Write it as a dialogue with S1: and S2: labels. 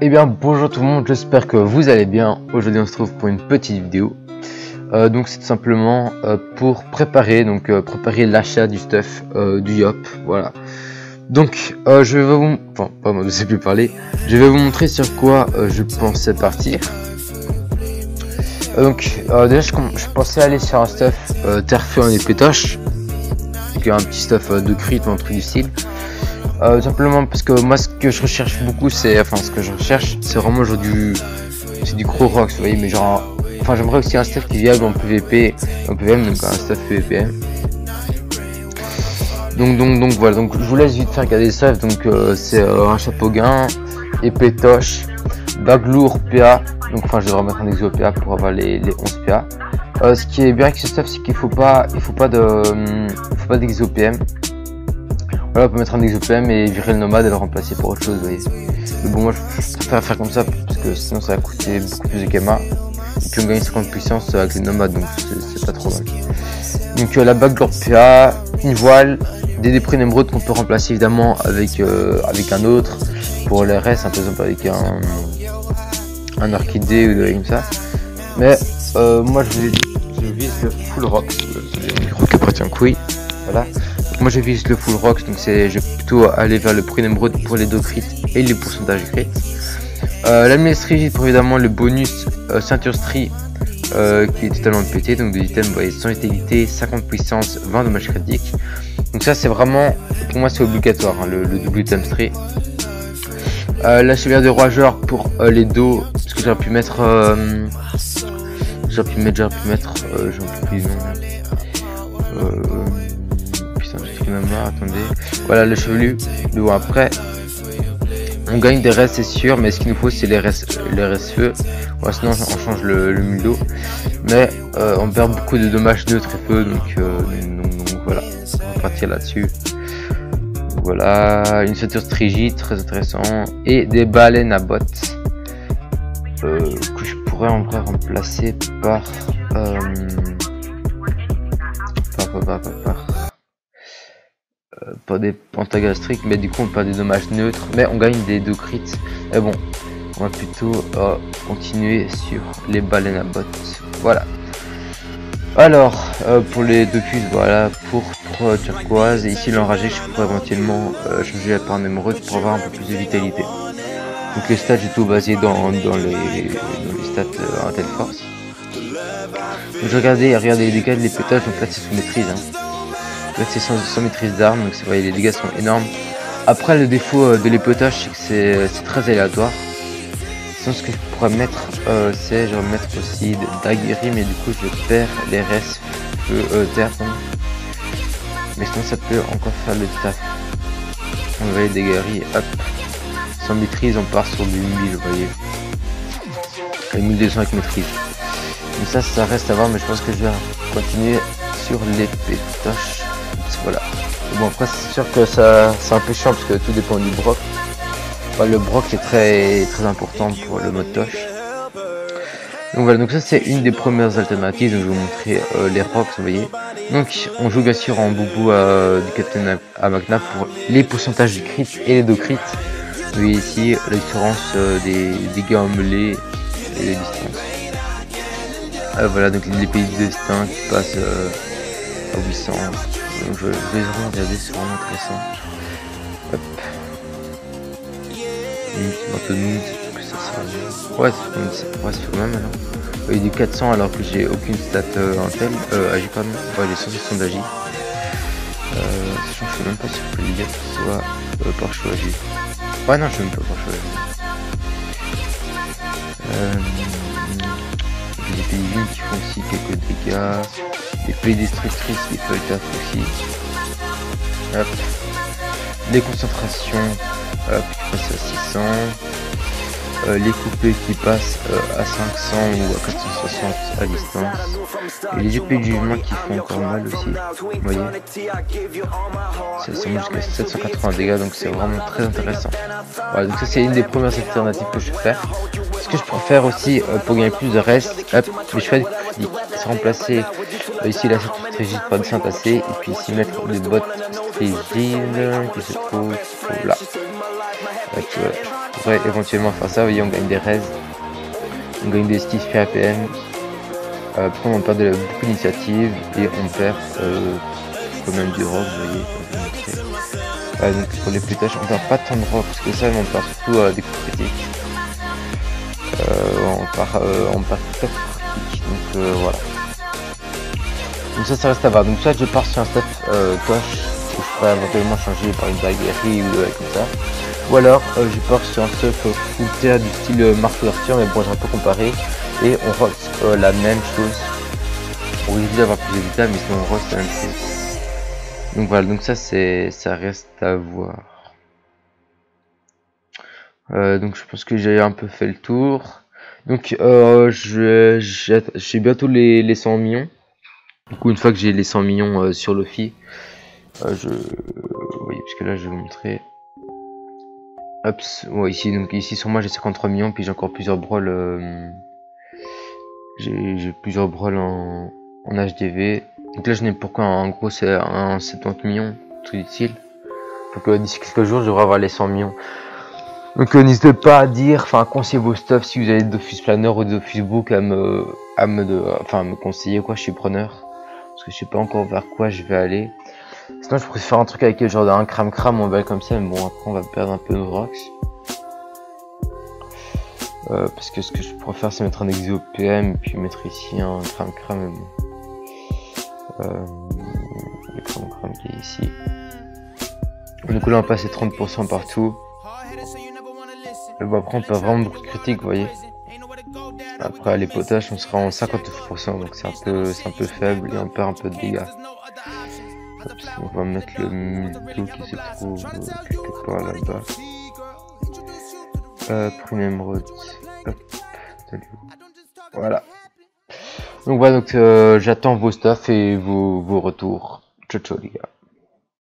S1: Eh bien bonjour tout le monde, j'espère que vous allez bien. Aujourd'hui on se retrouve pour une petite vidéo. Donc c'est tout simplement pour préparer l'achat du stuff du Yop. Voilà. Donc je vais vous, enfin pas moi, je sais plus parler. Je vais vous montrer sur quoi je pensais partir. Déjà je pensais aller sur un stuff terre-feu en épétoche, donc un petit stuff de crit ou un truc du style. Simplement parce que moi ce que je recherche beaucoup c'est vraiment genre du gros rocks, vous voyez, mais genre j'aimerais aussi un stuff qui est viable en PVP, en PVM, donc un stuff PVPM. Donc voilà, donc je vous laisse vite faire regarder ça. Donc c'est un chapeau gain, épétoche, bague lourd PA, donc je devrais mettre un exo PA pour avoir les 11 PA. Ce qui est bien avec ce stuff, c'est qu'il faut pas d'exo PM. Voilà, on peut mettre un exopm et virer le nomade et le remplacer par autre chose, vous voyez. Mais bon, moi je préfère faire comme ça parce que sinon ça va coûter beaucoup plus de Kema. Et puis on gagne 50 puissance avec les nomades, donc c'est pas trop mal. Donc la bague lourde PA, une voile, des dépris émeraudes qu'on peut remplacer évidemment avec un autre pour les restes, par exemple avec un orchidée ou des comme ça. Mais moi je vise le full rock, le micro qui appartient couille, voilà. Moi je vise le full rocks, donc je vais plutôt aller vers le prix d'émeraude pour les 2 crits et les pourcentages crit. La mélisse rigide pour évidemment le bonus ceinture stri qui est totalement pété, donc des items, vous voyez, 100 vitalité, 50 puissance, 20 dommages critiques. Donc ça c'est vraiment, pour moi c'est obligatoire, hein, le double item stri. La chevalière de rageur pour les dos, parce que j'aurais pu mettre j'en plus non. Attendez, voilà le chevelu. Donc après on gagne des restes, c'est sûr, mais ce qu'il nous faut c'est les restes feu. Ouais, sinon on change le muldo, mais on perd beaucoup de dommages neutres et feu, donc voilà, on va partir là-dessus. Voilà, une ceinture strigide, très intéressant, et des baleines à bottes que je pourrais en vrai remplacer par pas des pentagastriques, mais du coup on perd des dommages neutres, mais on gagne des 2 crits. Mais bon, on va plutôt continuer sur les baleines à bottes. Voilà. Alors pour les 2 puces, voilà, pourpre turquoise, et ici l'enragé, je pourrais éventuellement changer par un émeraude pour avoir un peu plus de vitalité. Donc les stats, j'ai tout basé dans les stats Intel Force. Donc je regardais les dégâts de l'épétage, donc là c'est sous maîtrise, hein. Là c'est sans maîtrise d'armes, donc vous voyez, les dégâts sont énormes. Après le défaut de l'épétage, c'est que c'est très aléatoire. Sinon ce que je pourrais mettre c'est je vais mettre aussi d'aguerri, mais du coup je perds les restes terre, mais sinon ça peut encore faire le taf. On va les d'aguerri, hop, sans maîtrise on part sur du 1000, vous voyez, et 1200 avec maîtrise. Donc ça reste à voir, mais je pense que je vais continuer sur l'épétage. Voilà. Bon, après c'est sûr que c'est un peu chiant parce que tout dépend du broc. Enfin, le broc est très important pour le mode toche. Donc voilà, donc ça c'est une des premières alternatives. Donc je vais vous montrer les rocks, vous voyez. Donc on joue bien sûr en boubou du Captain à Magna pour les pourcentages de crit et les 2 crits. Vous voyez ici la différence des dégâts en mêlée et les distances. Voilà, donc les pays de destin qui passent à 800. Donc je vais vraiment regarder, c'est vraiment intéressant. Hop. Que ça sera... Ouais, c'est le même alors. Il y a du 400 alors que j'ai aucune stat Intel, agi pardon. Ouais, les 160 d'agi. Sachant que je suis même pas sûr que les dégâts soient par choix agi. Ouais, non, je suis même pas par choix agi. J'ai des pays qui font aussi quelques dégâts. Les pays destructrices qui peuvent être aussi. Hop. Les concentrations qui passent à 600. Les coupés qui passent à 500 ou à 460 à distance. Et les épées de jugement qui font encore mal aussi. Vous voyez, ça monte jusqu'à 780 dégâts, donc c'est vraiment très intéressant. Voilà, donc ça c'est une des premières alternatives que je vais faire. Ce que je préfère aussi pour gagner plus de reste, hop, les chevaliers critiques, c'est remplacer ici la ceinture strigide par des syntacées, et puis ici mettre des bottes strigides qui se trouvent là. On pourrait éventuellement faire ça, vous voyez, on gagne des res, on gagne des stifs PAPM, après on perd beaucoup d'initiatives et on perd quand même du rock, vous voyez. Donc pour les plus tâches, on perd pas tant de rock, parce que ça on perd surtout des coups critiques. On perd très critique, donc voilà. Donc ça reste à voir. Donc soit je pars sur un stuff coche, où je pourrais éventuellement changer par une baguerie ou comme ça. Ou alors je pars sur un stuff full terre du style Marc Ouverture, mais bon j'ai un peu comparé. Et on rote la même chose. On risque d'avoir plus de vital, mais sinon on rote la même chose. Donc voilà, donc ça reste à voir. Donc je pense que j'ai un peu fait le tour. Donc j'ai bientôt les 100 millions. Du coup une fois que j'ai les 100 millions sur Lofi, oui, parce que là je vais vous montrer. Hop, ouais, ici sur moi j'ai 53 millions, puis j'ai encore plusieurs brawls. J'ai plusieurs brawls en HDV. Donc là je n'ai pourquoi en gros c'est un 70 millions, tout utile. Donc d'ici quelques jours je devrais avoir les 100 millions. Donc n'hésitez pas à dire, enfin à conseiller vos stuff si vous avez d'Office Planner ou d'Office Book à me conseiller quoi, je suis preneur. Parce que je sais pas encore vers quoi je vais aller. Sinon je pourrais faire un truc avec le genre d'un cram on va comme ça, mais bon après on va perdre un peu de rocks. Parce que ce que je pourrais faire c'est mettre un exo PM et puis mettre ici un cram mais bon. Le cram qui est ici. Du coup là on va passer 30% partout. Et bon, après on perd vraiment beaucoup de critiques, vous voyez. Après les potages on sera en 59%, donc c'est un peu faible et on perd un peu de dégâts. On va mettre le multo qui se trouve quelque part là-bas. Premium route. Voilà. Donc voilà, donc j'attends vos stuff et vos retours. Ciao ciao les gars.